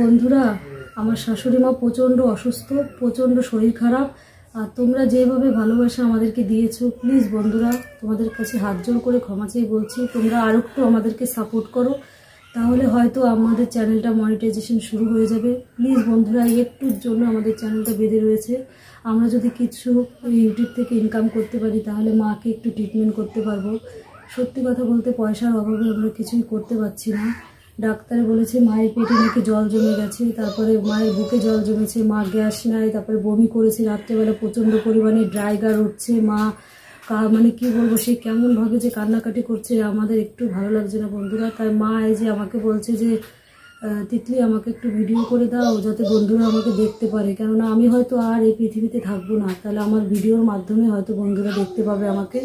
বন্ধুরা, আমার শাশুড়ি মা প্রচণ্ড অসুস্থ, প্রচণ্ড শরীর খারাপ। আর তোমরা যেভাবে ভালোবাসা আমাদেরকে দিয়েছো, প্লিজ বন্ধুরা তোমাদের কাছে হাত জোড় করে ক্ষমা চেয়ে বলছি, তোমরা আরও একটু আমাদেরকে সাপোর্ট করো, তাহলে হয়তো আমাদের চ্যানেলটা মনিটাইজেশন শুরু হয়ে যাবে। প্লিজ বন্ধুরা, একটুর জন্য আমাদের চ্যানেলটা বেঁধে রয়েছে। আমরা যদি কিছু ইউটিউব থেকে ইনকাম করতে পারি তাহলে মাকে একটু ট্রিটমেন্ট করতে পারবো। সত্যি কথা বলতে পয়সার অভাবে আমরা কিছুই করতে পারছি না। ডাক্তার বলেছে মায়ের পেটে নাকি জল জমে গেছে, তারপরে মায়ের বুকে জল জমেছে, মা গ্যাস নেয়, তারপরে বমি করেছে রাত্রেবেলা, প্রচণ্ড পরিমাণে ড্রাইগার হচ্ছে। মা মানে কি বলবো, সে কেমনভাবে যে কান্নাকাটি করছে, আমাদের একটু ভালো লাগছে না বন্ধুরা। তাই মা এই যে আমাকে বলছে যে তিতলি আমাকে একটু ভিডিও করে দাও যাতে বন্ধুরা আমাকে দেখতে পারে, কেননা আমি হয়তো আর এই পৃথিবীতে থাকবো না, তাহলে আমার ভিডিওর মাধ্যমে হয়তো বন্ধুরা দেখতে পাবে আমাকে।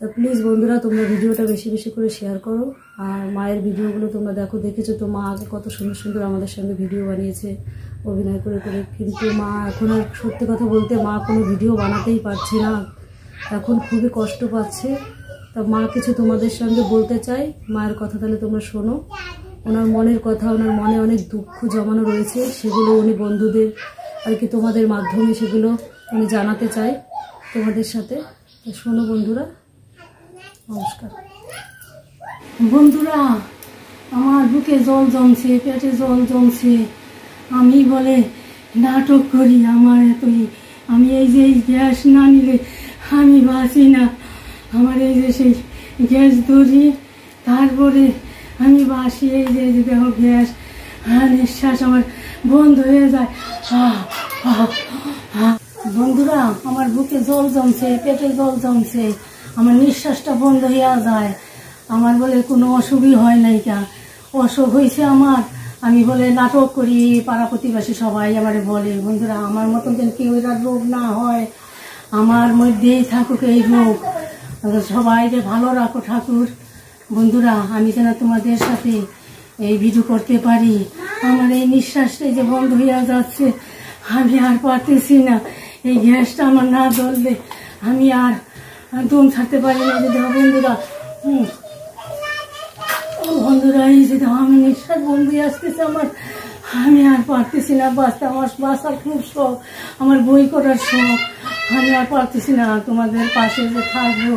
তা প্লিজ বন্ধুরা তোমরা ভিডিওটা বেশি বেশি করে শেয়ার করো। আর মায়ের ভিডিওগুলো তোমরা দেখেছো তো, মা আগে কত সুন্দর সুন্দর আমাদের সঙ্গে ভিডিও বানিয়েছে অভিনয় করে করে, কিন্তু মা এখন আর সত্যি কথা বলতে মা কোনো ভিডিও বানাতেই পারছে না, এখন খুবই কষ্ট পাচ্ছে। তা মা কিছু তোমাদের সঙ্গে বলতে চাই, মায়ের কথা তাহলে তোমরা শোনো। ওনার মনের কথা, ওনার মনে অনেক দুঃখ জমানো রয়েছে, সেগুলো উনি বন্ধুদের আর কি তোমাদের মাধ্যমে সেগুলো উনি জানাতে চাই তোমাদের সাথে। শোনো বন্ধুরা। নমস্কার বন্ধুরা, আমার বুকে জল জমছে, পেটে জল জমছে। আমি বলে নাটক করি, আমার এতই আমি এই যে গ্যাস না নিলে আমি বাঁচি না। আমার এই যে সেই গ্যাস ধরি, তারপরে আমি বাসি, এই যে দেখো গ্যাস, নিঃশ্বাস আমার বন্ধ হয়ে যায়। বন্ধুরা, আমার বুকে জল জমছে, পেটে জল জমছে, আমার নিঃশ্বাসটা বন্ধ হয়ে যায়। আমার বলে কোনো অসুখই হয় নাই, কা অসুখ হয়েছে আমার। আমি বলে নাটক করি, পাড়া প্রতিবেশী সবাই আমারে বলে, বন্ধুরা আমার মতন যেন কেউ এরা রোগ না হয়, আমার মধ্যেই থাকুক এই রোগ, সবাইকে ভালো রাখো ঠাকুর। বন্ধুরা, আমি যেন তোমাদের সাথে এই ভিডিও করতে পারি। আমার এই নিঃশ্বাসটাই যে বন্ধ হয়ে যাচ্ছে, আমি আর পারতেছি না। এই গ্যাসটা আমার না জ্বললে আমি আর দম ছাড়তে পারি না। যে দেখো বন্ধুরা, বন্ধুরা এই যে দেখো আমি নিঃশ্বাস বন্ধ হয়ে আসতেছে আমার, আমি আর পারতেছি না বাঁচতে। আমার বাঁচার খুব শখ, আমার বই করার শখ, আমি আর পারতেছি না। তোমাদের পাশে যে থাকবো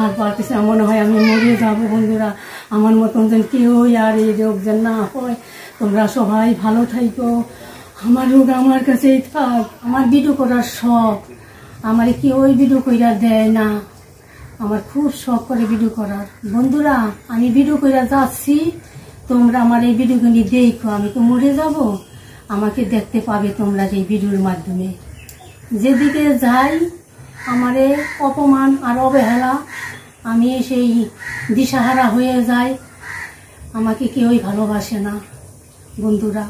আর পারতেছি না, মনে হয় আমি মরে যাবো। বন্ধুরা, আমার মতন যেন কেউ আর এই রোগ যেন না হয়। তোমরা সবাই ভালো থাকো, আমার রোগ আমার কাছেই থাক। আমার ভিডিও করার শখ, আমার কেউ ভিডিও কইরা দেয় না, আমার খুব শখ করে ভিডিও করার। বন্ধুরা, আমি ভিডিও কইরা যাচ্ছি, তোমরা আমার এই ভিডিওগুলি দেখো। আমি তো মরে যাব, আমাকে দেখতে পাবে তোমরা এই ভিডিওর মাধ্যমে। যেদিকে যাই আমার অপমান আর অবহেলা, আমি সেই দিশাহারা হয়ে যাই, আমাকে কেউই ভালোবাসে না। বন্ধুরা,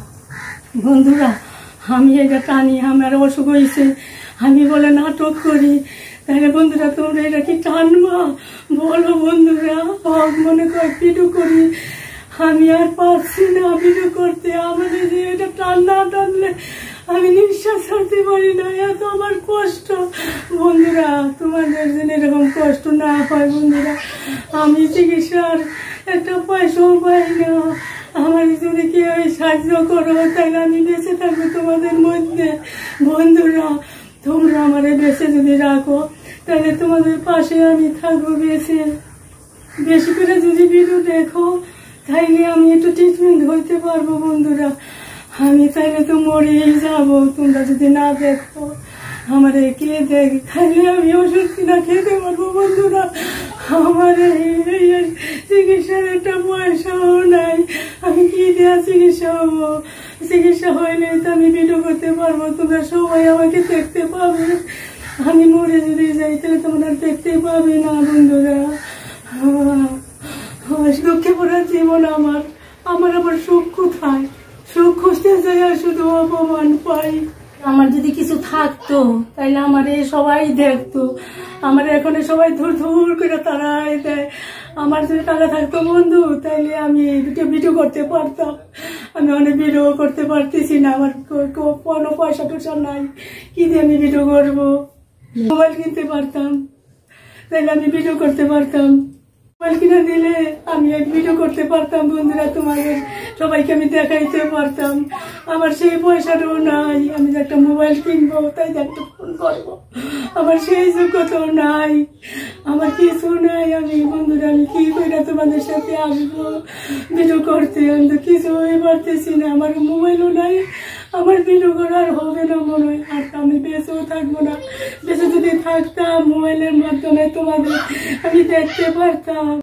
বন্ধুরা আমি এটা টানি, আমার অসুখ হয়েছে, আমি বলে নাটক করি, তাহলে বন্ধুরা তোমরা এটা কি টানবা বলো? বন্ধুরা মনে কর ভিডিও করি, আমি আর পারছি না ভিডিও করতে। আমাদের যে এটা টান না টানলে আমি নিঃশ্বাস ছাড়তে পারি না, এত আমার কষ্ট। বন্ধুরা, তোমাদের যেন এরকম কষ্ট না হয়। বন্ধুরা, আমি চিকিৎসার একটা পয়সাও পাই না, আমার যদি কেউ সাহায্য করো তাহলে আমি বেঁচে থাকবো তোমাদের মধ্যে। বন্ধুরা, তোমরা আমার বেঁচে যদি রাখো তাহলে তোমাদের পাশে আমি থাকবো বেঁচে। বেশি করে যদি ভিডিও দেখো তাইলে আমি একটু ট্রিটমেন্ট হইতে পারবো। বন্ধুরা, আমি তাইলে তো মরেই যাবো, তোমরা যদি না দেখো আমার কে দেখ, তাইলে আমি ওষুধ কিনা খেতে পারবো। বন্ধুরা, আমার এই চিকিৎসার একটা পয়সাও নাই, আমি কি দেওয়া চিকিৎসা হবো? চিকিৎসা হইলে তো আমি ভিডিও করতে পারবো, তোমরা সবাই আমাকে দেখতে পাবে। আমি মরে যদি যাই তাহলে তোমরা দেখতে পাবে না। বন্ধুরা, দুঃখে পড়া জীবন আমার, আবার সুখ কোথায়? সুখ খুঁজতে যাই আর শুধু অপমান পাই। আমার যদি কিছু থাকতো তাইলে আমার সবাই দেখতো, আমার এখন সবাই ধুর ধুর করে তারাই দেয়। আমার যদি টাকা থাকতো বন্ধু, তাইলে আমি ভিডিও করতে পারতাম। আমি অনেক ভিডিও করতে পারতেছি না, আমার কোনো পয়সা টয়সা নাই, কি দিয়ে আমি ভিডিও করবো? মোবাইল কিনতে পারতাম, তাইলে আমি ভিডিও করতে পারতাম। মোবাইল কিনে দিলে আমি ভিডিও করতে পারতাম। বন্ধুরা, তোমাদের সবাইকে আমি দেখাইতে পারতাম। আমার সেই পয়সাটাও নাই, আমি যে একটা মোবাইল কিনবো, তাই যে একটা ফোন করবো, আমার সেই যোগ্যতাও নাই, আমার কিছু নাই। আমি বন্ধুরা আমি কি করে তোমাদের সাথে আসবো ভিডিও করতে, আমি তো কিছুই পারতেছি না। আমার মোবাইলও নাই, আমার ভিডিও করার হবে না মনে হয়। আর আমি বেঁচেও থাকবো না, বেঁচে যদি থাকতাম মোবাইলের মাধ্যমে তোমাদের আমি দেখতে পারতাম।